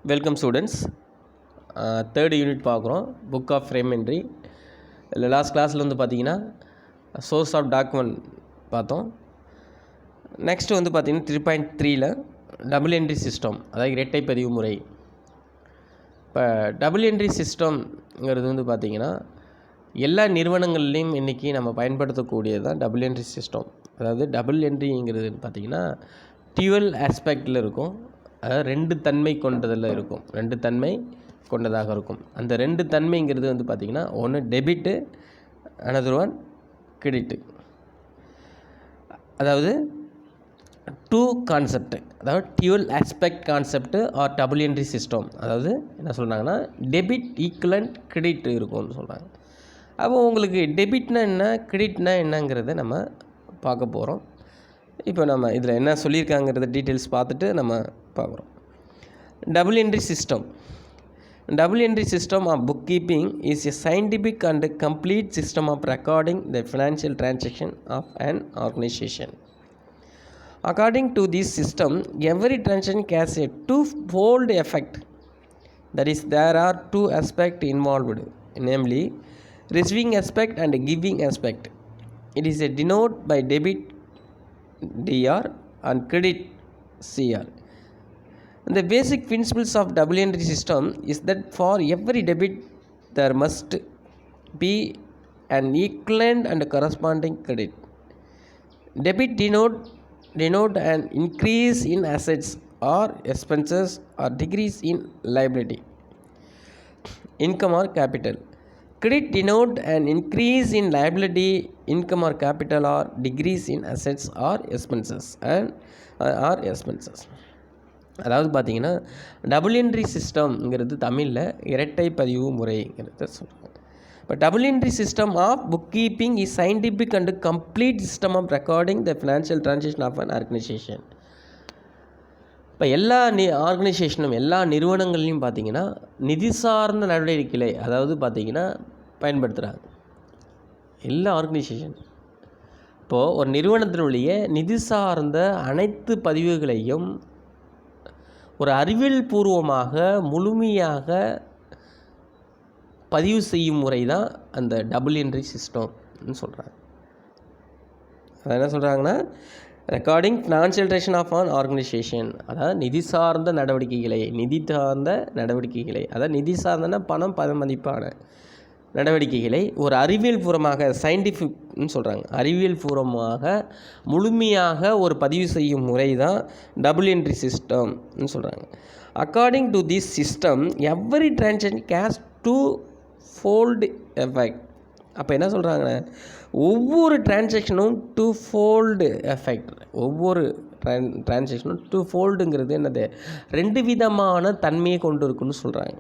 Welcome students. Third unit பார்க்குறோம். Book of frame entry. இல்லை last கிளாஸில் வந்து பார்த்தீங்கன்னா சோர்ஸ் ஆஃப் டாக்குமெண்ட் பார்த்தோம். நெக்ஸ்ட் வந்து பார்த்தீங்கன்னா 3.3ல் டபுள் என்ட்ரி சிஸ்டம், அதாவது இரட்டை பதிவு முறை. இப்போ டபுள் என்ட்ரி சிஸ்டம்ங்கிறது வந்து பார்த்திங்கன்னா எல்லா நிறுவனங்கள்லேயும் இன்றைக்கி நம்ம பயன்படுத்தக்கூடியது தான் டபுள் என்ட்ரி சிஸ்டம். அதாவது டபுள் என்ட்ரிங்கிறது பார்த்திங்கன்னா டியூவல் ஆஸ்பெக்டில் இருக்கும். அதாவது ரெண்டு தன்மை கொண்டதில் இருக்கும், ரெண்டு தன்மை கொண்டதாக இருக்கும். அந்த ரெண்டு தன்மைங்கிறது வந்து பார்த்திங்கன்னா ஒன்று டெபிட்டு, அனதர் ஒன் கிரெடிட்டு. அதாவது டூ கான்செப்ட், அதாவது dual aspect concept or double entry system. அதாவது என்ன சொல்கிறாங்கன்னா டெபிட் ஈக்குவலண்ட் கிரெடிட் இருக்கும்னு சொல்கிறாங்க. அப்போ உங்களுக்கு டெபிட்னா என்ன, கிரெடிட்னா என்னங்கிறத நம்ம பார்க்க போகிறோம். இப்போ நம்ம இதில் என்ன சொல்லியிருக்காங்கிறத டீட்டெயில்ஸ் பார்த்துட்டு நம்ம பார்க்குறோம். Double entry system. Double entry system of bookkeeping is a scientific and complete system of recording the financial transaction of an organization. According to this system, every transaction has a two-fold effect. That is, there are two aspects involved, namely receiving aspect and giving aspect. It is a denoted by debit DR and credit CR. The basic principles of double entry system is that for every debit there must be an equivalent and corresponding credit. Debit denote an increase in assets or expenses or decrease in liability, income or capital. Credit denote an increase in liability, income or capital, or decrease in assets or expenses or expenses. அதாவது பார்த்திங்கன்னா double entry சிஸ்டம்ங்கிறது தமிழில் இரட்டை பதிவு முறைங்கிறத சொல்கிறாங்க. இப்போ double entry system of book keeping is scientific and complete system of recording the financial transaction of an organisation. இப்போ எல்லா ஆர்கனைசேஷனும் எல்லா நிறுவனங்கள்லையும் பார்த்திங்கன்னா நிதி சார்ந்த நடவடிக்கைகளை அதாவது பார்த்திங்கன்னா பயன்படுத்துகிறாங்க எல்லா ஆர்கனைசேஷன். இப்போது ஒரு நிறுவனத்தினுடைய நிதி சார்ந்த அனைத்து பதிவுகளையும் ஒரு அறிவியல் பூர்வமாக முழுமையாக பதிவு செய்யும் முறை தான் அந்த டபுள் என்ட்ரி சிஸ்டம்னு சொல்கிறாங்க. அது என்ன சொல்கிறாங்கன்னா recording financial transaction of an organisation, அதாவது நிதி சார்ந்த நடவடிக்கைகளை அதாவது நிதி சார்ந்தனா பணம் மதிப்பான நடவடிக்கைகளை ஒரு அறிவியல் பூர்வமாக சயின்டிஃபிக்னு சொல்கிறாங்க, அறிவியல் பூர்வமாக முழுமையாக ஒரு பதிவு செய்யும் முறை தான் டபுள் என்ட்ரி சிஸ்டம்னு சொல்கிறாங்க. According to this system every transaction has two fold effect. அப்போ என்ன சொல்கிறாங்க, ஒவ்வொரு டிரான்சாக்ஷனும் டூ ஃபோல்டு எஃபெக்ட், ஒவ்வொரு டிரான்சாக்ஷனும் டூ ஃபோல்டுங்கிறது என்னது, ரெண்டு விதமான தன்மையை கொண்டு இருக்குன்னு சொல்கிறாங்க.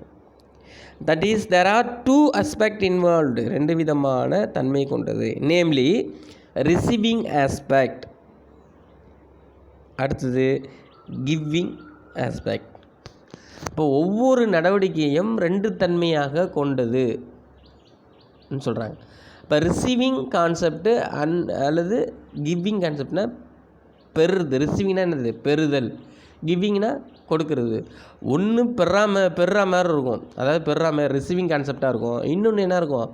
That is, there are two aspects involved, ரெண்டு விதமான தன்மை கொண்டது. நேம்லி ரிசீவிங் ஆஸ்பெக்ட், அடுத்தது கிவிங் ஆஸ்பெக்ட். இப்போ ஒவ்வொரு நடவடிக்கையும் ரெண்டு தன்மையாக கொண்டது சொல்கிறாங்க. இப்போ ரிசீவிங் கான்செப்ட் அல்லது கிவிங் கான்செப்ட்னா பெறுறது. ரிசீவிங்னா என்னது, பெறுதல். கிவிங்னா கொடுக்கறது. ஒன்று பெறுற மாதிரி இருக்கும், அதாவது பெறுற மாதிரி ரிசீவிங் கான்செப்டாக இருக்கும். இன்னொன்று என்ன இருக்கும்,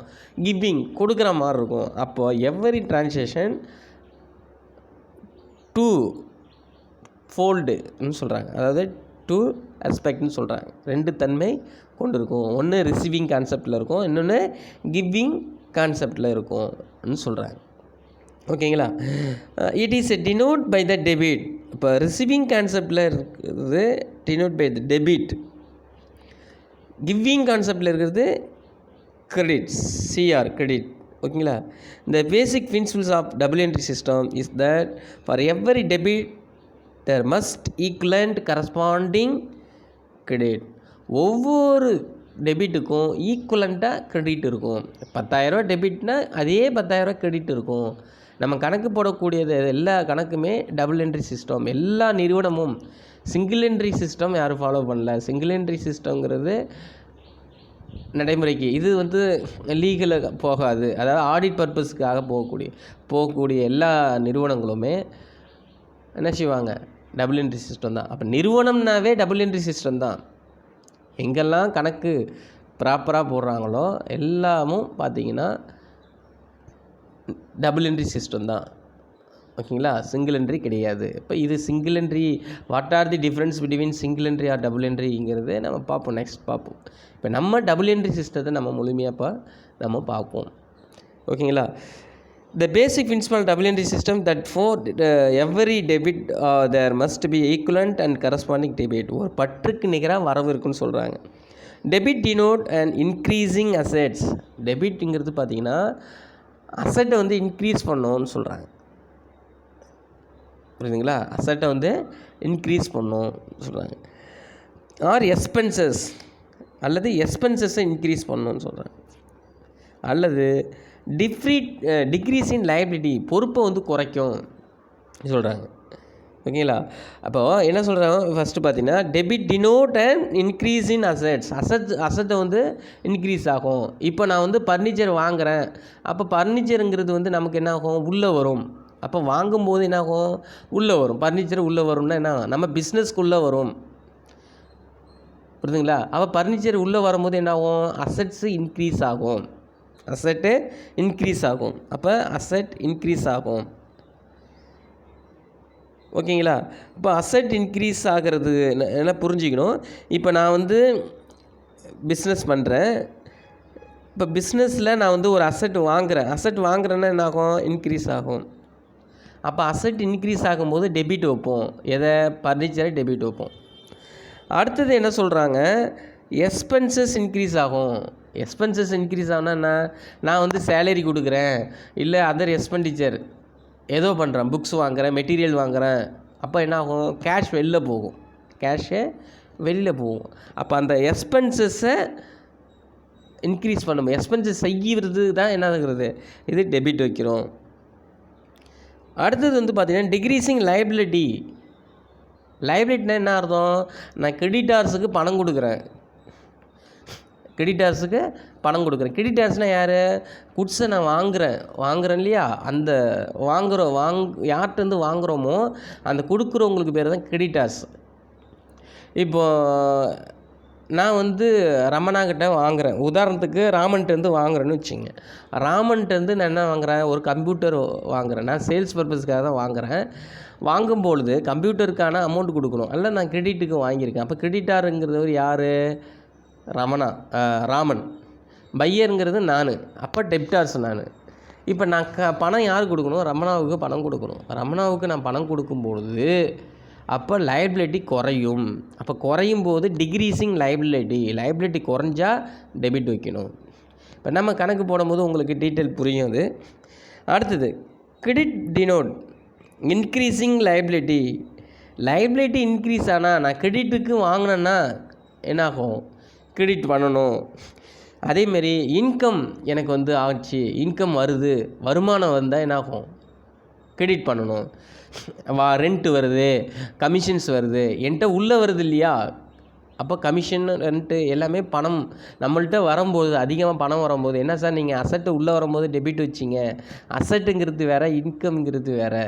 கிவிங் கொடுக்குற மாதிரி இருக்கும். அப்போது எவ்வரி டிரான்சாக்ஷன் டூ ஃபோல்டுன்னு சொல்கிறாங்க, அதாவது டூ ஆஸ்பெக்ட்னு சொல்கிறாங்க, ரெண்டு தன்மை கொண்டு இருக்கும். ஒன்று ரிசீவிங் கான்செப்டில் இருக்கும், இன்னொன்று கிவிங் கான்செப்டில் இருக்கும்னு சொல்கிறாங்க. ஓகேங்களா. It is denoted by the debit. இப்போ ரிசீவிங் கான்செப்டில் இருக்கிறது denoted by the debit, giving கான்செப்டில் இருக்கிறது கிரெடிட், சிஆர் கிரெடிட். ஓகேங்களா. இந்த basic principles of double entry system is that for every debit there must equivalent corresponding credit. ஒவ்வொரு டெபிட்டுக்கும் ஈக்குவலண்ட்டாக credit இருக்கும். 10,000 டெபிட்னா அதே 10,000 கிரெடிட் இருக்கும். நம்ம கணக்கு போடக்கூடியது எல்லா கணக்குமே டபுள் என்ட்ரி சிஸ்டம். எல்லா நிறுவனமும் சிங்கிள் என்ட்ரி சிஸ்டம் யாரும் ஃபாலோ பண்ணல. சிங்கிள் என்ட்ரி சிஸ்டம்ங்கிறது நடைமுறைக்கு இது வந்து லீகலாக போகாது, அதாவது ஆடிட் பர்பஸ்க்காக போகக்கூடிய எல்லா நிறுவனங்களுமே என்ன செய்வாங்க, டபுள் என்ட்ரி சிஸ்டம் தான். அப்போ நிறுவனம்னாவே டபுள் என்ட்ரி சிஸ்டம் தான். எங்கெல்லாம் கணக்கு ப்ராப்பராக போடுறாங்களோ எல்லாமும் பார்த்தீங்கன்னா டபுள் என்ட்ரி சிஸ்டம் தான். ஓகேங்களா, சிங்கிள் என்ட்ரி கிடையாது. இப்போ இது single entry, what are the difference between single entry or double என்ட்ரிங்கிறது நம்ம பார்ப்போம், நெக்ஸ்ட் பார்ப்போம். இப்போ நம்ம டபுள் என்ட்ரி சிஸ்டத்தை நம்ம முழுமையாக நம்ம பார்ப்போம். ஓகேங்களா. The basic principle of double entry system that for every debit there must be equivalent and corresponding debit. ஒரு பற்றுக்கு நிகராக வரவு இருக்குன்னு சொல்கிறாங்க. Debit denote and increasing assets. டெபிட்ங்கிறது பார்த்தீங்கன்னா அசட்டை வந்து இன்க்ரீஸ் பண்ணணும்னு சொல்கிறாங்க. புரியுதுங்களா, அசட்டை வந்து இன்க்ரீஸ் பண்ணணும் சொல்கிறாங்க. ஆர் எக்ஸ்பென்சஸ், அல்லது எக்ஸ்பென்சஸை இன்க்ரீஸ் பண்ணணும்னு சொல்கிறாங்க. அல்லது டிக்ரீஸ் இன் லைபிலிட்டி, பொறுப்பை வந்து குறைக்கும் சொல்கிறாங்க. ஓகேங்களா. அப்போது என்ன சொல்கிறாங்க, ஃபஸ்ட்டு பார்த்தீங்கன்னா debit denote and increase in அசட்டை வந்து இன்க்ரீஸ் ஆகும். இப்போ நான் வந்து ஃபர்னிச்சர் வாங்குகிறேன், அப்போ ஃபர்னிச்சருங்கிறது வந்து நமக்கு என்ன ஆகும், உள்ளே வரும். அப்போ வாங்கும்போது என்ன ஆகும், உள்ளே வரும். ஃபர்னிச்சர் உள்ளே வரும்னா என்ன, நம்ம பிஸ்னஸ்க்குள்ளே வரும். புரியுதுங்களா. அப்போ ஃபர்னிச்சர் உள்ளே வரும்போது என்ன ஆகும், அசட்ஸு இன்க்ரீஸ் ஆகும். அசட்டு இன்க்ரீஸ் ஆகும். அப்போ அசட் இன்க்ரீஸ் ஆகும். ஓகேங்களா. இப்போ அசட் இன்க்ரீஸ் ஆகிறது என்ன புரிஞ்சிக்கணும். இப்போ நான் வந்து பிஸ்னஸ் பண்ணுறேன். இப்போ பிஸ்னஸில் நான் வந்து ஒரு அசட் வாங்குறேன்னா என்ன ஆகும், இன்க்ரீஸ் ஆகும். அப்போ அசட் இன்க்ரீஸ் ஆகும்போது டெபிட் வைப்போம். எதை, ஃபர்னிச்சரை டெபிட் வைப்போம். அடுத்தது என்ன சொல்கிறாங்க, எக்ஸ்பென்சஸ் இன்க்ரீஸ் ஆகும். எக்ஸ்பென்சஸ் இன்க்ரீஸ் ஆகுனா என்ன, நான் வந்து சேலரி கொடுக்குறேன், இல்லை அதர் எக்ஸ்பெண்டிச்சர் ஏதோ பண்ணுறேன், புக்ஸ் வாங்குகிறேன், மெட்டீரியல் வாங்குகிறேன். அப்போ என்ன ஆகும், கேஷ் வெளில போகும். அப்போ அந்த எக்ஸ்பென்சஸை இன்க்ரீஸ் பண்ணும். எக்ஸ்பென்சஸ் செய்கிறது தான் என்ன ஆகுறது, இது டெபிட் வைக்கிறோம். அடுத்தது வந்து பார்த்திங்கன்னா டிக்ரீஸிங் லைபிலிட்டி. லைபிலிட்டினா என்ன அர்த்தம், நான் கிரெடிட்டார்ஸுக்கு பணம் கொடுக்குறேன். கிரெடிட்டார்ஸ்னால் யார், குட்ஸை நான் வாங்குகிறேன் இல்லையா, அந்த யார்கிட்டருந்து வாங்குகிறோமோ அந்த கொடுக்குறவங்களுக்கு பேர் தான் கிரெடிட்டார்ஸ். இப்போது நான் வந்து ரமணாக்கிட்ட வாங்குகிறேன், உதாரணத்துக்கு ராமன்ட்டேருந்து வாங்குகிறேன்னு வச்சுங்க. ராமன்ட்டேருந்து நான் என்ன வாங்குகிறேன், ஒரு கம்ப்யூட்டர் வாங்குகிறேன். நான் சேல்ஸ் பர்பஸ்க்காக தான் வாங்குகிறேன். வாங்கும்பொழுது கம்ப்யூட்டருக்கான அமௌண்ட் கொடுக்கணும். அல்ல நான் கிரெடிட்டுக்கு வாங்கியிருக்கேன். அப்போ கிரெடிட்டாருங்கிறவர் யார், ராமன். பையருங்கிறது நான். அப்போ டெப்டார்ஸ் நான். இப்போ நான் பணம் யார் கொடுக்கணும், ரமணாவுக்கு பணம் கொடுக்கணும். ரமணாவுக்கு நான் பணம் கொடுக்கும்பொழுது அப்போ லைபிலிட்டி குறையும். அப்போ குறையும் போது டிக்ரீஸிங் லைபிலிட்டி குறைஞ்சா டெபிட் வைக்கணும். இப்போ நம்ம கணக்கு போடும்போது உங்களுக்கு டீட்டெயில் புரியும் அது. அடுத்தது credit denote increasing liability increase ஆனால் நான் கிரெடிட்டுக்கு வாங்கினேன்னா என்னாகும், கிரெடிட் பண்ணணும். அதேமாரி இன்கம் எனக்கு வந்து ஆச்சு, இன்கம் வருது, வருமானம் வந்தால் என்னாகும், கிரெடிட் பண்ணணும். ரெண்ட்டு வருது, கமிஷன்ஸ் வருது, என்கிட்ட உள்ளே வருது இல்லையா. அப்போ கமிஷன், ரெண்ட்டு எல்லாமே பணம் நம்மள்கிட்ட வரும்போது, அதிகமாக பணம் வரும்போது என்ன சார் நீங்கள் அசட்டு உள்ளே வரும்போது டெபிட் வச்சிங்க. அசட்டுங்கிறது வேறு, இன்கம்ங்கிறது வேறு.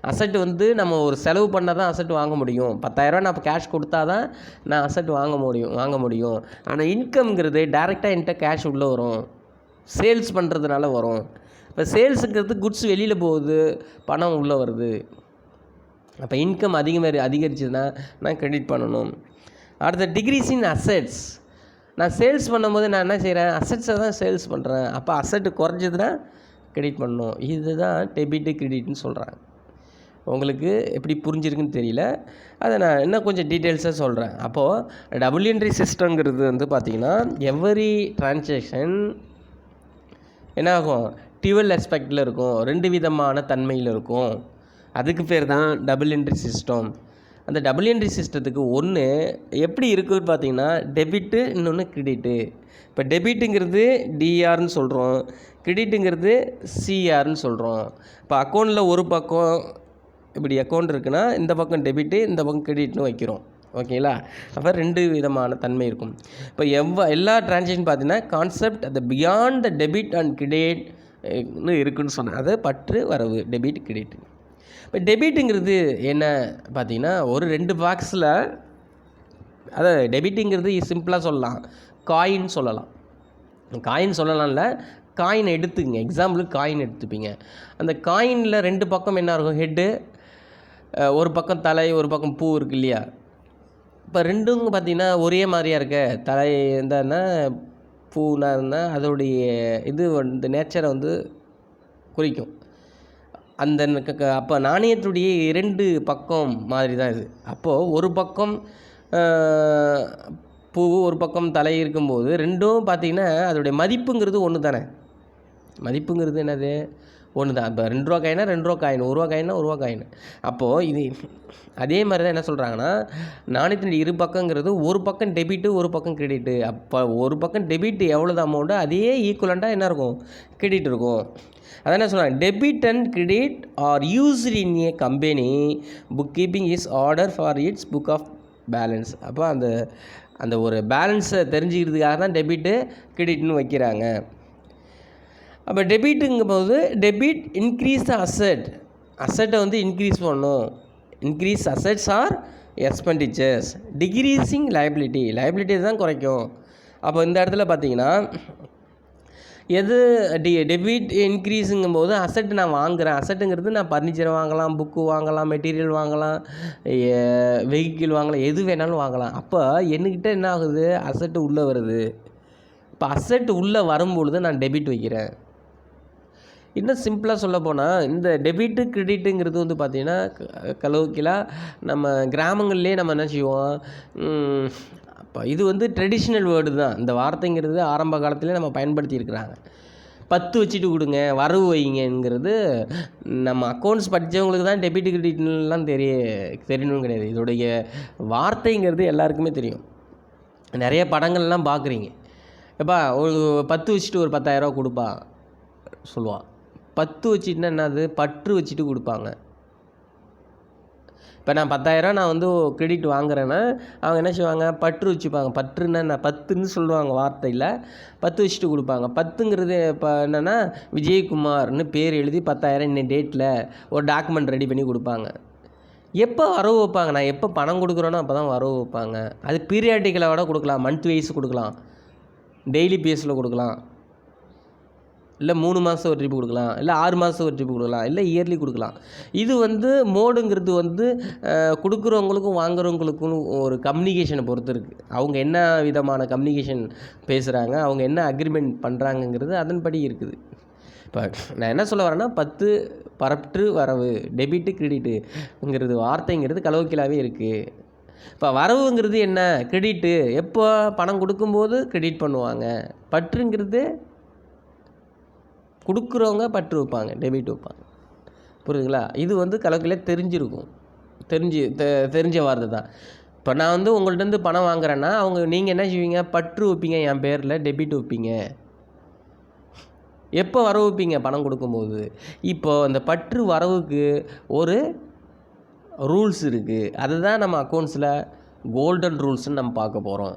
அசட்டு வந்து நம்ம ஒரு செலவு பண்ணால் தான் அசட்டு வாங்க முடியும். 10,000 நான் இப்போ கேஷ் கொடுத்தா தான் நான் அசட்டு வாங்க முடியும். ஆனால் இன்கம்ங்கிறது டைரெக்டாக என்கிட்ட கேஷ் உள்ளே வரும், சேல்ஸ் பண்ணுறதுனால வரும். இப்போ சேல்ஸுங்கிறது குட்ஸ் வெளியில் போகுது, பணம் உள்ளே வருது. அப்போ இன்கம் அதிகரிச்சுன்னா நான் கிரெடிட் பண்ணணும். அடுத்த டிக்ரீஸ் இன் அசெட்ஸ். நான் சேல்ஸ் பண்ணும்போது நான் என்ன செய்கிறேன், அசெட்ஸை தான் சேல்ஸ் பண்ணுறேன். அப்போ அசெட்டு குறைஞ்சதுன்னா கிரெடிட் பண்ணணும். இதுதான் டெபிட்டு கிரெடிட்னு சொல்கிறாங்க. உங்களுக்கு எப்படி புரிஞ்சிருக்குன்னு தெரியல, அதை நான் இன்னும் கொஞ்சம் டீட்டெயில்ஸாக சொல்கிறேன். அப்போது டபுள் என்ட்ரி சிஸ்டங்கிறது வந்து பார்த்திங்கன்னா எவரி டிரான்சாக்ஷன் என்ன ஆகும், டியூவல் ஆஸ்பெக்டில் இருக்கும், 2 விதமான தன்மையில் இருக்கும். அதுக்கு பேர் தான் டபுள் என்ட்ரி சிஸ்டம். அந்த டபுள் என்ட்ரி சிஸ்டத்துக்கு ஒன்று எப்படி இருக்குதுன்னு பார்த்தீங்கன்னா டெபிட்டு, இன்னொன்று கிரெடிட்டு. இப்போ டெபிட்டுங்கிறது டிஆர்னு சொல்கிறோம், கிரெடிட்டுங்கிறது சிஆர்னு சொல்கிறோம். இப்போ அக்கௌண்ட்டில் ஒரு பக்கம் இப்படி அக்கௌண்ட் இருக்குன்னா இந்த பக்கம் டெபிட்டு, இந்த பக்கம் கிரெடிட்னு வைக்கிறோம். ஓகேங்களா. அப்போ 2 விதமான தன்மை இருக்கும். இப்போ எல்லா டிரான்சாக்ஷன் பார்த்தீங்கன்னா கான்செப்ட் அது பியாண்ட் த டெபிட் அண்ட் கிரெடிட்னு இருக்குதுன்னு சொன்னேன். அது பற்று வரவு, டெபிட் கிரெடிட். இப்போ டெபிட்டுங்கிறது என்ன பார்த்தீங்கன்னா ஒரு 2 பாக்ஸில் அதாவது டெபிட்டுங்கிறது சிம்பிளாக சொல்லலாம், காயின் சொல்லலாம். காயின் சொல்லலாம்ல, காயின் எடுத்துக்கங்க. எக்ஸாம்பிளுக்கு காயின் எடுத்துப்பீங்க. அந்த காயினில் 2 பக்கம் என்ன இருக்கும்? ஹெட்டு, ஒரு பக்கம் தலை, ஒரு பக்கம் பூ இருக்கு இல்லையா? இப்போ ரெண்டும் பார்த்திங்கன்னா ஒரே மாதிரியாக இருக்க, தலை இருந்தான்னா பூனா இருந்தால் அதோடைய இது வந்து நேச்சரை வந்து குறிக்கும். அந்த அப்போ நாணயத்துடைய 2 பக்கம் மாதிரி தான் இது. அப்போது ஒரு பக்கம் பூ, ஒரு பக்கம் தலை இருக்கும்போது ரெண்டும் பார்த்திங்கன்னா அதோடைய மதிப்புங்கிறது ஒன்று தானே. மதிப்புங்கிறது என்னது? ஒன்று தான். இப்போ 2 ரூபா காயினா 2 ரூபா காயின், 1 ரூபா காயின்னா 1 ரூபா காயின். அப்போது இது அதே மாதிரி தான் என்ன சொல்கிறாங்கன்னா, நாணயத்தினுடைய 2 பக்கங்கிறது ஒரு பக்கம் டெபிட்டு, ஒரு பக்கம் கிரெடிட்டு. அப்போ ஒரு பக்கம் டெபிட் எவ்வளோ அமௌண்ட்டு, அதே ஈக்குவலண்ட்டாக என்ன இருக்கும்? கிரெடிட் இருக்கும். அதான் என்ன சொல்கிறாங்க, debit and credit are used in a company book keeping is order for its book of balance. அப்போ அந்த ஒரு பேலன்ஸை தெரிஞ்சுக்கிறதுக்காக தான் டெபிட்டு கிரெடிட்னு வைக்கிறாங்க. அப்போ டெபிட்டுங்கும்போது டெபிட் இன்க்ரீஸ் த அசட்டை வந்து இன்க்ரீஸ் பண்ணணும். Increase assets or expenditures, decreasing liability தான் குறைக்கும். அப்போ இந்த இடத்துல பார்த்தீங்கன்னா எது டெபிட் இன்க்ரீஸுங்கும்போது அசட் நான் வாங்குகிறேன். அசட்டுங்கிறது நான் ஃபர்னிச்சர் வாங்கலாம், புக்கு வாங்கலாம், மெட்டீரியல் வாங்கலாம், வெஹிக்கிள் வாங்கலாம், எது வேணாலும் வாங்கலாம். அப்போ என்கிட்ட என்ன ஆகுது? அசட்டு உள்ளே வருது. இப்போ அசட் உள்ளே வரும்பொழுது நான் டெபிட் வைக்கிறேன். இன்னும் சிம்பிளாக சொல்ல போனால் இந்த டெபிட்டு கிரெடிட்டுங்கிறது வந்து பார்த்திங்கன்னா கலோக்கிலாக நம்ம கிராமங்கள்லேயே நம்ம என்ன செய்வோம், அப்போ இது வந்து ட்ரெடிஷ்னல் வேர்டு தான். இந்த வார்த்தைங்கிறது ஆரம்ப காலத்துலேயே நம்ம பயன்படுத்தியிருக்கிறாங்க. 10 வச்சுட்டு கொடுங்க, வரவு வைங்கிறது நம்ம அக்கௌண்ட்ஸ் படித்தவங்களுக்கு தான் டெபிட் கிரெடிட்லாம் தெரியணும் கிடையாது. இதோடைய வார்த்தைங்கிறது எல்லாருக்குமே தெரியும். நிறைய படங்கள்லாம் பார்க்குறீங்க. எப்பா ஒரு 10 வச்சுட்டு ஒரு 10,000 கொடுப்பா சொல்லுவான். 10 வச்சுட்டுனா என்னது? பற்று வச்சுட்டு கொடுப்பாங்க. இப்போ நான் 10,000 நான் வந்து கிரெடிட் வாங்குறேன்னா அவங்க என்ன செய்வாங்க? பற்று வச்சுப்பாங்க. பற்றுன்னா என்ன? 10ன்னு சொல்லுவாங்க வார்த்தையில், 10 வச்சுட்டு கொடுப்பாங்க. 10ங்கிறது இப்போ என்னென்னா விஜயகுமார்னு பேர் எழுதி 10,000 இன்னும் டேட்டில் ஒரு டாக்குமெண்ட் ரெடி பண்ணி கொடுப்பாங்க. எப்போ வரவு வைப்பாங்க? நான் எப்போ பணம் கொடுக்குறேனோ அப்போ தான் வரவு வைப்பாங்க. அது பீரியாடிக்கலாக கொடுக்கலாம், மந்த் வைஸ் கொடுக்கலாம், டெய்லி பேஸில் கொடுக்கலாம், இல்லை 3 மாதம் ஒரு ட்ரிப்பு கொடுக்கலாம், இல்லை 6 மாதம் ஒரு ட்ரிப்பு கொடுக்கலாம், இல்லை இயர்லி கொடுக்கலாம். இது வந்து மோடுங்கிறது வந்து கொடுக்குறவங்களுக்கும் வாங்குறவங்களுக்கும் ஒரு கம்யூனிகேஷனை பொறுத்து இருக்குது. அவங்க என்ன விதமான கம்யூனிகேஷன் பேசுகிறாங்க, அவங்க என்ன அக்ரிமெண்ட் பண்ணுறாங்கங்கிறது அதன்படி இருக்குது. இப்போ நான் என்ன சொல்ல வரேன்னா 10 பற்று வரவு, டெபிட்டு கிரெடிட்டுங்கிறது வார்த்தைங்கிறது கலோக்கிலாவே இருக்குது. இப்போ வரவுங்கிறது என்ன? கிரெடிட்டு எப்போ பணம் கொடுக்கும்போது கிரெடிட் பண்ணுவாங்க. பற்றுங்கிறது கொடுக்குறவங்க பற்று வைப்பாங்க, டெபிட் வைப்பாங்க. புரியுதுங்களா? இது வந்து கலோக்கிலே தெரிஞ்சிருக்கும், தெரிஞ்ச வார்த்தை தான். இப்போ நான் வந்து உங்கள்கிட்ட பணம் வாங்குறேன்னா நீங்கள் என்ன செய்வீங்க? பற்று வைப்பீங்க, என் பேரில் டெபிட் வைப்பீங்க. எப்போ வரவு வைப்பீங்க? பணம் கொடுக்கும்போது. இப்போது அந்த பற்று வரவுக்கு ஒரு ரூல்ஸ் இருக்குது. அதுதான் நம்ம அக்கௌண்ட்ஸில் கோல்டன் ரூல்ஸ்ன்னு நம்ம பார்க்க போகிறோம்.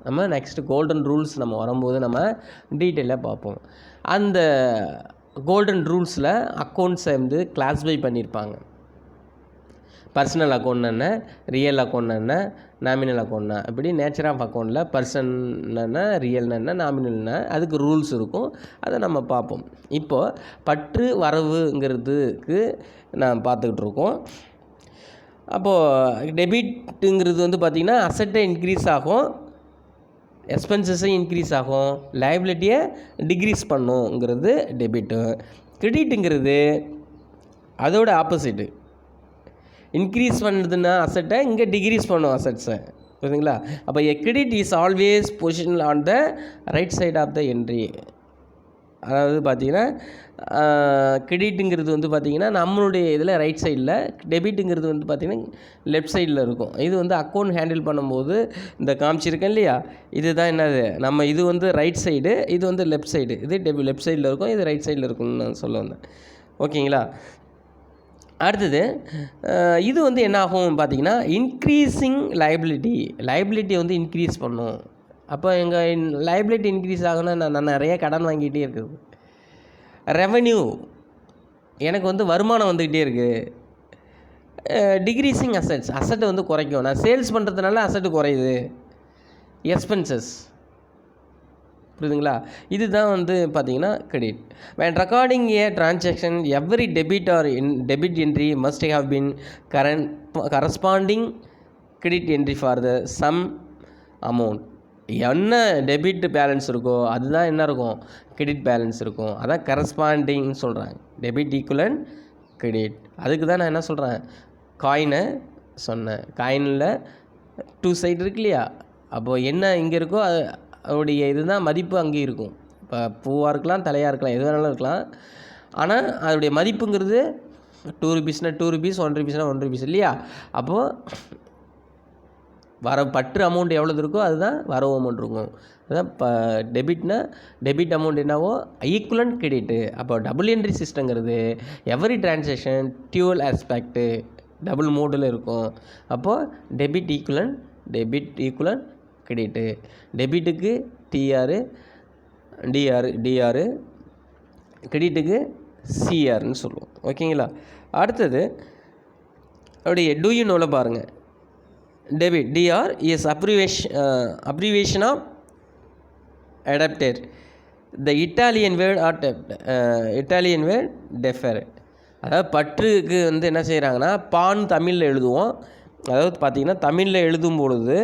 நம்ம நெக்ஸ்ட்டு கோல்டன் ரூல்ஸ் நம்ம வரும்போது நம்ம டீட்டெயிலாக பார்ப்போம். அந்த கோல்டன் ரூல்ஸில் அக்கௌண்ட்ஸை வந்து கிளாஸிஃபை பண்ணியிருப்பாங்க. பர்சனல் அக்கௌண்ட் என்ன, ரியல் அக்கௌண்ட் என்ன, நாமினல் அக்கௌண்ட்னா, இப்படி நேச்சர் ஆஃப் அக்கௌண்ட்டில் பர்சன் என்ன, ரியல் என்ன, நாமினல்னா அதுக்கு ரூல்ஸ் இருக்கும். அதை நம்ம பார்ப்போம். இப்போது பற்று வரவுங்கிறதுக்கு நான் பார்த்துக்கிட்டு இருக்கோம். அப்போது டெபிட்டுங்கிறது வந்து பார்த்திங்கன்னா அசட்டை இன்க்ரீஸ் ஆகும், எக்ஸ்பென்சஸும் இன்க்ரீஸ் ஆகும், லைபிலிட்டியை டிக்ரீஸ் பண்ணுங்கிறது டெபிட்டு. கிரெடிட்டுங்கிறது அதோட ஆப்போசிட்டு. இன்க்ரீஸ் பண்ணுறதுன்னா அசட்டை, இங்கே டிக்ரீஸ் பண்ணும் அசட்ஸை. புரியுதுங்களா? அப்போ a credit is always position on the right side of the entry. அதாவது பார்த்திங்கன்னா கிரெடிட்டுங்கிறது வந்து பார்த்திங்கன்னா நம்மளுடைய இதில் ரைட் சைடில், டெபிட்டுங்கிறது வந்து பார்த்திங்கன்னா லெஃப்ட் சைடில் இருக்கும். இது வந்து அக்கௌண்ட் ஹேண்டில் பண்ணும்போது இந்த காமிச்சிருக்கேன் இல்லையா, இது தான் என்னது, நம்ம இது வந்து ரைட் சைடு, இது வந்து லெஃப்ட் சைடு. இது லெஃப்ட் சைடில் இருக்கும், இது ரைட் சைடில் இருக்கும்னு நான் சொல்ல வந்தேன். ஓகேங்களா? அடுத்தது இது வந்து என்ன ஆகும் பார்த்திங்கன்னா இன்க்ரீஸிங் லைபிலிட்டியை வந்து இன்க்ரீஸ் பண்ணும். அப்போ எங்கள் லைபிலிட்டி இன்க்ரீஸ் ஆகணும்னா நான் நிறைய கடன் வாங்கிகிட்டே இருக்குது. ரெவென்யூ எனக்கு வந்து வருமானம் வந்துக்கிட்டே இருக்குது. டிக்ரீசிங் அசட்டை வந்து குறைக்கும். நான் சேல்ஸ் பண்ணுறதுனால அசட்டு குறையுது. எக்ஸ்பென்சஸ் புரியுதுங்களா? இதுதான் வந்து பார்த்தீங்கன்னா credit. when recording a transaction every debit entry must have been corresponding credit entry for the sum amount. என்ன டெபிட் பேலன்ஸ் இருக்கோ அதுதான் என்ன இருக்கும், கிரெடிட் பேலன்ஸ் இருக்கும். அதான் கரஸ்பாண்டிங் சொல்கிறாங்க. Debit equivalent credit. அதுக்கு தான் நான் என்ன சொல்கிறேன், காயினை சொன்னேன். காயினில் 2 சைடு இருக்கு இல்லையா? அப்போது என்ன இங்கே இருக்கோ அதோடைய இதுதான் மதிப்பு அங்கே இருக்கும். இப்போ பூவாக இருக்கலாம், தலையாக இருக்கலாம், எது வேணாலும் இருக்கலாம். ஆனால் அதோடைய மதிப்புங்கிறது 2 ரூபீஸ்னால் 2 ரூபீஸ், 1 ரூபீஸ்னால் 1 ரூபீஸ் இல்லையா? அப்போது பற்று அமௌண்ட் எவ்வளோ இருக்கோ அதுதான் வரவு அமௌண்ட் இருக்கும். அதுதான் டெபிட் அமௌண்ட் என்னவோ ஈக்குவலன்ட் கிரெடிட்டு. அப்போ டபுள் என்ட்ரி சிஸ்டங்கிறது every transaction dual aspect double மோடில் இருக்கும். அப்போது டெபிட் ஈக்குவலன்ட் கிரெடிட்டு. டெபிட்டுக்கு டிஆர், கிரெடிட்டுக்கு சிஆர்னு சொல்லுவோம். ஓகேங்களா? அடுத்தது அப்படியே டூ யூ நோவில் பாருங்கள். Debit DR is abbreviation of adaptor the Italian word defer. அதாவது பற்றுக்கு வந்து என்ன செய்கிறாங்கன்னா பான் தமிழில் எழுதுவோம். அதாவது பார்த்திங்கன்னா தமிழில் எழுதும் பொழுது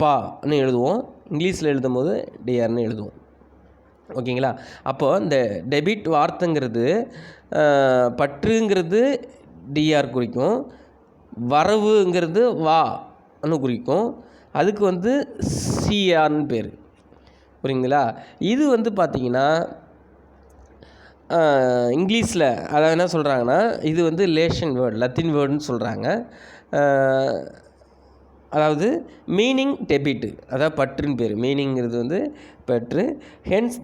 பான்னு எழுதுவோம், இங்கிலீஷில் எழுதும் போது டிஆர்னு எழுதுவோம். ஓகேங்களா? அப்போது இந்த டெபிட் வார்த்தைங்கிறது பற்றுங்கிறது டிஆர் குறிக்கும், வரவுங்கிறது வான்னு குறிக்கும். அதுக்கு வந்து சிஆர்னு பேர். புரியுங்களா? இது வந்து பார்த்திங்கன்னா இங்கிலீஷில் அதாவது என்ன சொல்கிறாங்கன்னா இது வந்து லேஷன் வேர்டு, லத்தீன் வேர்டுன்னு சொல்கிறாங்க. அதாவது மீனிங் டெபிட்டு, அதாவது பற்றுன்னு பேர். மீனிங்கிறது வந்து பற்று. Hence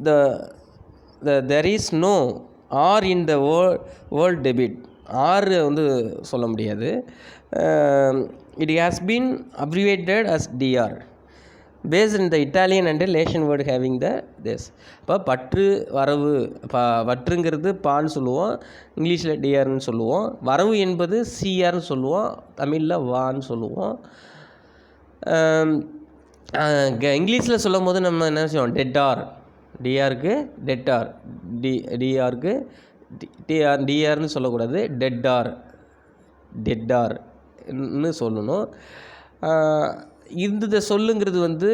there is no or in the world debit. ஆறு வந்து சொல்ல முடியாது. It has been abbreviated as DR based in the Italian and Latin word having this. இப்போ பற்று வரவு, பற்றுங்கிறது பான்னு சொல்லுவோம், இங்கிலீஷில் டிஆர்னு சொல்லுவோம். வரவு என்பது சிஆர்னு சொல்லுவோம், தமிழில் வான்னு சொல்லுவோம். இங்கிலீஷில் சொல்லும் போது நம்ம என்ன செய்வோம், டெட்டார், டிஆருக்கு டெட்டார், டிஆருக்கு டிஆர்னு சொல்லக்கூடாது, டெட்டார்னு சொல்லணும். இந்த சொல்லுங்கிறது வந்து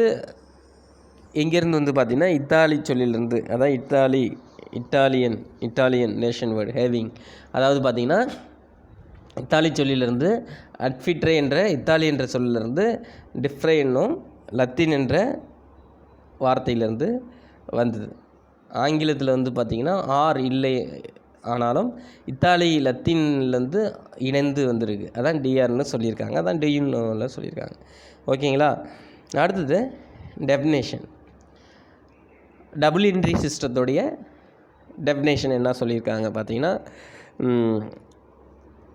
எங்கேருந்து வந்து பார்த்திங்கன்னா இத்தாலி சொல்லிலிருந்து, அதான் இட்டாலியன் நேஷன் வேர்டு ஹேவிங். அதாவது பார்த்திங்கன்னா இத்தாலி சொல்லிலிருந்து அட்ஃபிட்ரே என்ற இத்தாலி என்ற சொல்லிலிருந்து டிஃப்ரே என்னும் லத்தீன் என்ற வார்த்தையிலிருந்து வந்தது. ஆங்கிலத்தில் வந்து பார்த்திங்கன்னா ஆர் இல்லை, ஆனாலும் இத்தாலி லத்தீன்லேருந்து இணைந்து வந்திருக்கு. அதான் டிஆர்னு சொல்லியிருக்காங்க, அதான் டியூன்னு சொல்லியிருக்காங்க. ஓகேங்களா? அடுத்தது டெஃபினேஷன். டபுள் என்ட்ரி சிஸ்டத்துடைய டெஃபினேஷன் என்ன சொல்லியிருக்காங்க பார்த்தீங்கன்னா,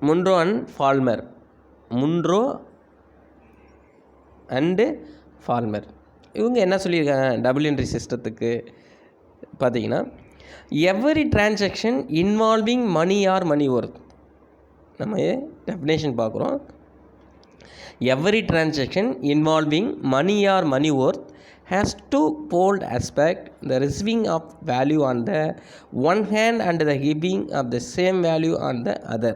முன்ரோ அண்டு ஃபால்மர் இவங்க என்ன சொல்லியிருக்காங்க டபுள் என்ட்ரி சிஸ்டத்துக்கு பார்த்தீங்கன்னா, every transaction involving money or money worth. நம்ம டெஃபினேஷன் பார்க்குறோம். Every transaction involving money or money worth has two-fold aspect, the receiving of value on the one hand and the giving of the same value on the other.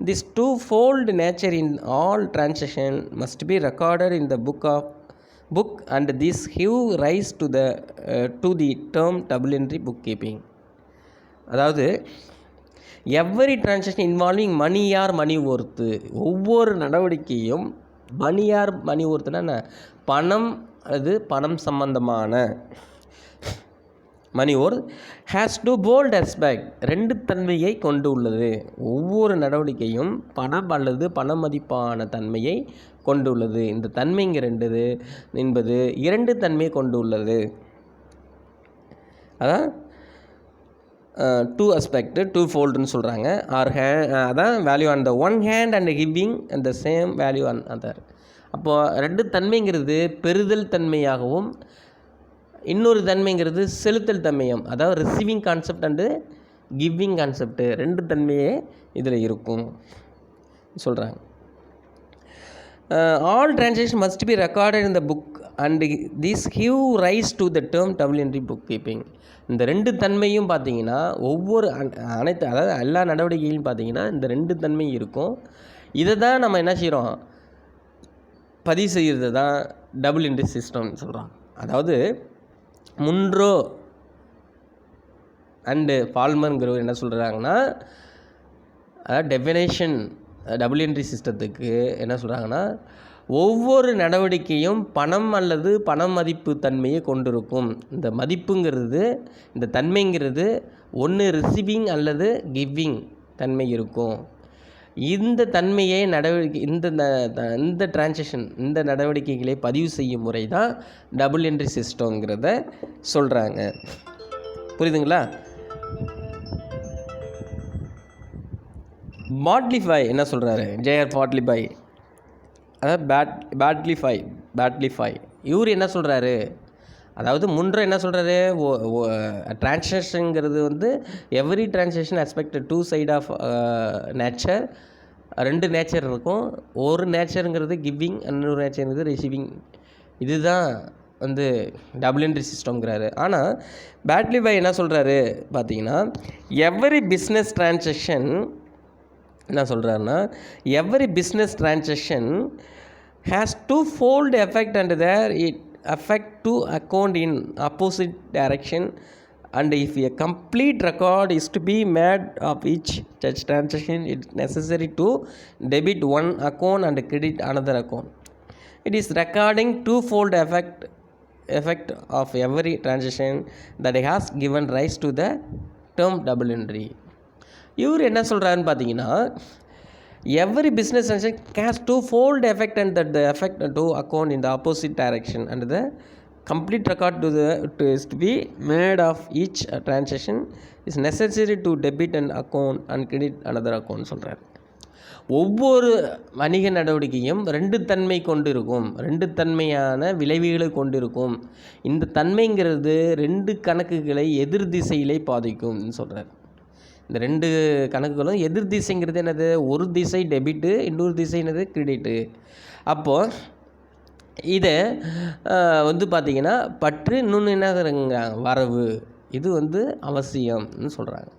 This two-fold nature in all transactions must be recorded in the book and this give rise to the term double entry bookkeeping. அதாவது every transaction involving money or money worth, ஒவ்வொரு நடவடிக்கையும் மணி or மணி ஒர்த்துனா என்ன, பணம் அல்லது பணம் சம்பந்தமான money worth has twofold aspect, ரெண்டு தன்மையை கொண்டு உள்ளது. ஒவ்வொரு நடவடிக்கையும் பணம் அல்லது பண மதிப்பான தன்மையை கொண்டு உள்ளது. இந்த தன்மைங்கிறது என்பது இரண்டு தன்மையை கொண்டு உள்ளது. அதான் டூ அஸ்பெக்ட், டூ ஃபோல்டுன்னு சொல்கிறாங்க. அதான் value on the one hand and giving and the same value on other. அப்போது ரெண்டு தன்மைங்கிறது பெறுதல் தன்மையாகவும் இன்னொரு தன்மைங்கிறது செலுத்தல் தன்மையும், அதாவது receiving concept and giving concept, 2 தன்மையே இதில் இருக்கும் சொல்கிறாங்க. All transaction must be recorded in the book and this give rice to the term double entry book keeping. இந்த 2 தன்மையும் பார்த்தீங்கன்னா ஒவ்வொரு அனைத்து அதாவது எல்லா நடவடிக்கைகளும் பார்த்தீங்கன்னா இந்த 2 தன்மை இருக்கும். இதை தான் நம்ம என்ன செய்கிறோம், பதிவு செய்கிறது தான் டபுள் என்ட்ரி சிஸ்டம்னு சொல்கிறோம். அதாவது முன்ரோ அண்டு ஃபால்மருங்கிறவர் என்ன சொல்கிறாங்கன்னா, அதாவது டெஃபினேஷன் டபுள் என்ட்ரி சிஸ்டத்துக்கு என்ன சொல்கிறாங்கன்னா, ஒவ்வொரு நடவடிக்கையும் பணம் அல்லது பண மதிப்பு தன்மையை கொண்டிருக்கும். இந்த மதிப்புங்கிறது, இந்த தன்மைங்கிறது ஒன்று ரிசீவிங் அல்லது கிவிங் தன்மை இருக்கும். இந்த தன்மையை இந்த டிரான்சாக்ஷன், இந்த நடவடிக்கைகளை பதிவு செய்யும் முறை தான் டபுள் என்ட்ரி சிஸ்டம்ங்கிறத சொல்கிறாங்க. புரியுதுங்களா? பாட்லிஃபை என்ன சொல்கிறாரு, ஜேஆர் பாட்லிஃபை, அதாவது பேட்லிஃபை இவர் என்ன சொல்கிறாரு, அதாவது முன்றை என்ன சொல்கிறாரு, டிரான்சாக்ஷனுங்கிறது வந்து every transaction expected 2 side of nature, 2 nature இருக்கும். ஒரு நேச்சருங்கிறது கிவிங், இன்னொரு நேச்சருங்கிறது ரிசீவிங். இதுதான் வந்து டபுள் என்ட்ரி சிஸ்டம்ங்கிறாரு. ஆனால் பேட்லிஃபை என்ன சொல்கிறாரு பார்த்தீங்கன்னா, எவ்ரி பிஸ்னஸ் டிரான்சாக்ஷன் என்ன சொல்கிறாருன்னா, every business transaction has twofold effect and there it affect to account in opposite direction, and if a complete record is to be made of each such transaction, it is necessary to debit one account and credit another account. It is recording twofold effect of every transaction that has given rise to the term double entry. இவர் என்ன சொல்கிறாருன்னு பார்த்தீங்கன்னா, every business transaction has twofold effect and that the effect to account in the opposite direction and the complete record is to be made of each transaction is necessary to debit an account and credit another account சொல்கிறார். ஒவ்வொரு வணிக நடவடிக்கையும் 2 தன்மை கொண்டு இருக்கும், 2 தன்மையான விளைவுகளை கொண்டிருக்கும். இந்த தன்மைங்கிறது 2 கணக்குகளை எதிர் திசையிலே பாதிக்கும்னு சொல்கிறார். இந்த 2 கணக்குகளும் எதிர் திசைங்கிறது என்னது, ஒரு திசை டெபிட்டு, இன்னொரு திசை என்னது கிரெடிட்டு. அப்போது இதை வந்து பார்த்திங்கன்னா பற்று, இன்னொன்று என்ன வரவு, இது வந்து அவசியம்னு சொல்கிறாங்க.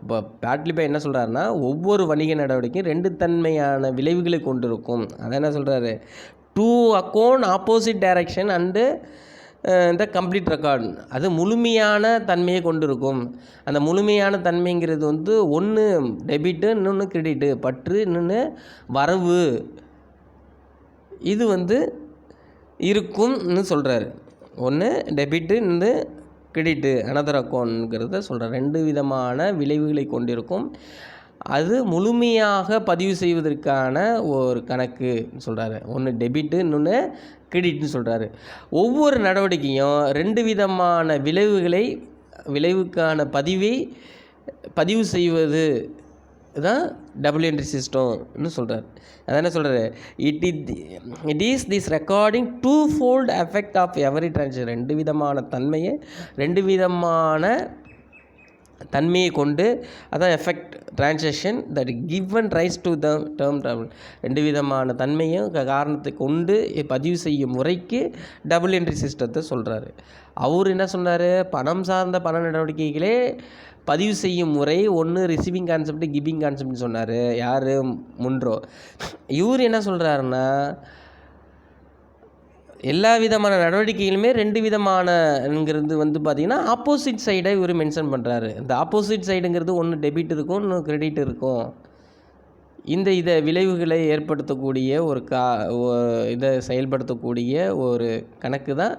அப்போ பேட்லிஃபை என்ன சொல்கிறாருன்னா, ஒவ்வொரு வணிக நடவடிக்கையும் 2 தன்மையான விளைவுகளை கொண்டிருக்கும். அதை என்ன சொல்கிறாரு, 2 அக்கௌண்ட் ஆப்போசிட் டைரக்ஷன் அண்டு இந்த கம்ப்ளீட் ரெக்கார்டு, அது முழுமையான தன்மையை கொண்டிருக்கும். அந்த முழுமையான தன்மைங்கிறது வந்து ஒன்று டெபிட்டு, இன்னொன்று கிரெடிட்டு, பற்று, இன்னொன்று வரவு, இது வந்து இருக்கும்னு சொல்கிறாரு. ஒன்று டெபிட்டு, இன்னொன்று கிரெடிட்டு, அனதர் அக்கௌண்ட்ங்கிறத சொல்கிறார். 2 விதமான விளைவுகளை கொண்டிருக்கும். அது முழுமையாக பதிவு செய்வதற்கான ஒரு கணக்கு சொல்கிறாரு. ஒன்று டெபிட்டு, இன்னொன்று கிரெடிட்னு சொல்கிறாரு. ஒவ்வொரு நடவடிக்கையும் 2 விதமான விளைவுக்கான பதிவு செய்வது தான் டபுள் என்ட்ரி சிஸ்டம்னு சொல்கிறார். அதான் என்ன சொல்கிறாரு, it is this recording twofold effect of every transaction. 2 விதமான தன்மையை 2 விதமான தன்மையை கொண்டு, அதான் effect transaction that given rise to the term double. 2 விதமான தன்மையும் காரணத்தை கொண்டு பதிவு செய்யும் முறைக்கு டபுள் என்ட்ரி சிஸ்டத்தை சொல்கிறாரு. அவர் என்ன சொன்னார், பணம் சார்ந்த பண நடவடிக்கைகளே பதிவு செய்யும் முறை ஒன்று ரிசீவிங் கான்செப்ட், கிவிங் கான்செப்ட்னு சொன்னார். யார், முன்ரோ. இவர் என்ன சொல்கிறாருன்னா, எல்லா விதமான நடவடிக்கைகளுமே 2 விதமானங்கிறது வந்து பார்த்திங்கன்னா ஆப்போசிட் சைடை இவர் மென்ஷன் பண்ணுறாரு. இந்த ஆப்போசிட் சைடுங்கிறது ஒன்று டெபிட் இருக்கும், இன்னும் கிரெடிட் இருக்கும். இதை விளைவுகளை ஏற்படுத்தக்கூடிய இதை செயல்படுத்தக்கூடிய ஒரு கணக்கு தான்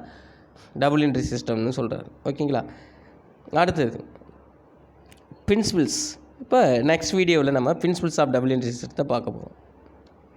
டபுள் என்ட்ரி சிஸ்டம்னு சொல்கிறார். ஓகேங்களா? அடுத்தது பிரின்சிபிள்ஸ். இப்போ நெக்ஸ்ட் வீடியோவில் நம்ம பிரின்சிபிள்ஸ் ஆஃப் டபுள் என்ட்ரி சிஸ்டத்தை பார்க்க போகிறோம்.